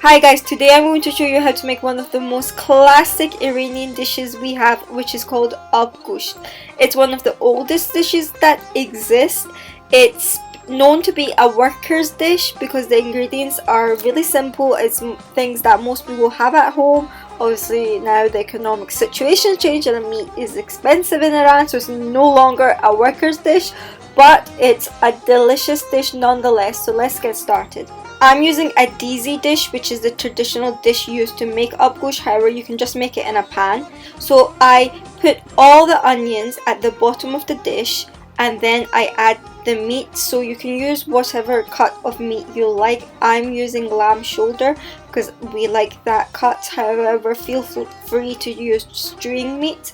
Hi guys, today I'm going to show you how to make one of the most classic Iranian dishes we have, which is called Abgoosht. It's one of the oldest dishes that exist. It's known to be a worker's dish because the ingredients are really simple. It's things that most people have at home. Obviously now the economic situation changed and meat is expensive in Iran, so it's no longer a worker's dish, but it's a delicious dish nonetheless. So let's get started. I'm using a dizi dish, which is the traditional dish used to make abgoosht. However, you can just make it in a pan. So I put all the onions at the bottom of the dish and then I add the meat. So you can use whatever cut of meat you like. I'm using lamb shoulder because we like that cut. However, feel free to use string meat.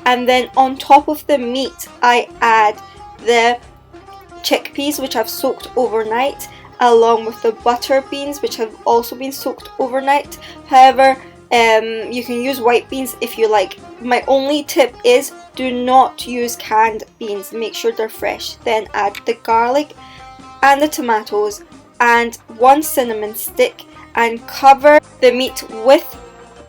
And then on top of the meat, I add the chickpeas, which I've soaked overnight, along with the butter beans, which have also been soaked overnight. However, you can use white beans if you like. My only tip is do not use canned beans, make sure they're fresh. Then add the garlic and the tomatoes and 1 cinnamon stick and cover the meat with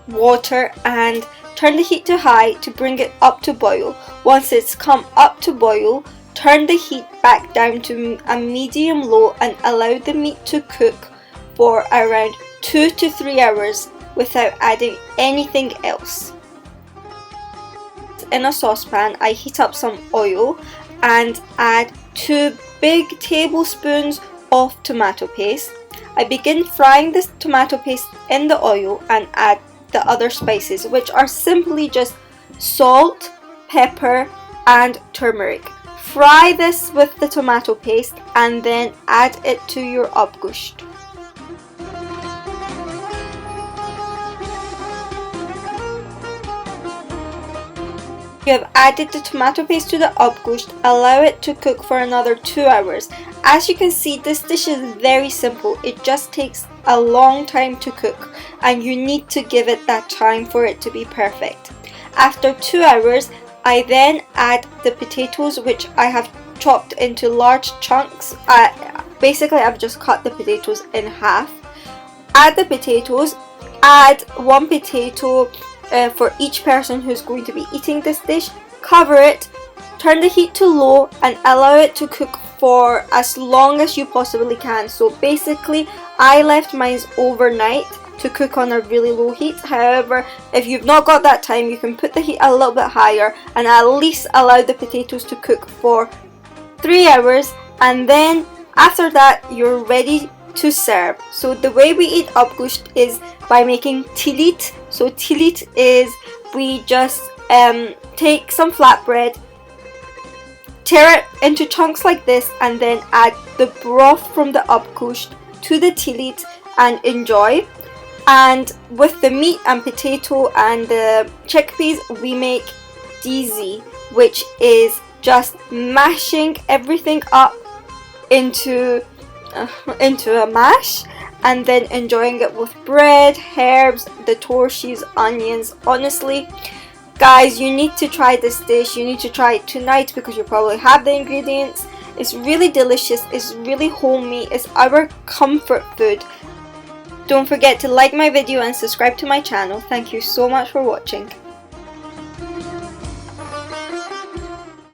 water and turn the heat to high to bring it up to boil. Once it's come up to boil, turn the heat back down to a medium low and allow the meat to cook for around 2 to 3 hours without adding anything else. In a saucepan, I heat up some oil and add 2 big tablespoons of tomato paste. I begin frying this tomato paste in the oil and add the other spices, which are simply just salt, pepper and turmeric. Fry this with the tomato paste and then add it to your abgoosht. You have added the tomato paste to the abgoosht. Allow it to cook for another 2 hours. As you can see, this dish is very simple. It just takes a long time to cook and you need to give it that time for it to be perfect. After 2 hours, I then add the potatoes, which I have chopped into large chunks. Basically, I've just cut the potatoes in half. Add the potatoes, add 1 potato for each person who's going to be eating this dish. Cover it, turn the heat to low and allow it to cook for as long as you possibly can. So basically, I left mine overnight to cook on a really low heat. However, if you've not got that time, you can put the heat a little bit higher and at least allow the potatoes to cook for 3 hours, and then after that you're ready to serve. So the way we eat abgoosht is by making tilit. So tilit is we just take some flatbread, tear it into chunks like this and then add the broth from the abgoosht to the tilit and enjoy. And with the meat and potato and the chickpeas, we make dizi, which is just mashing everything up into a mash and then enjoying it with bread, herbs, the torches, onions. Honestly, guys, you need to try this dish. You need to try it tonight because you probably have the ingredients. It's really delicious. It's really homey. It's our comfort food. Don't forget to like my video and subscribe to my channel. Thank you so much for watching.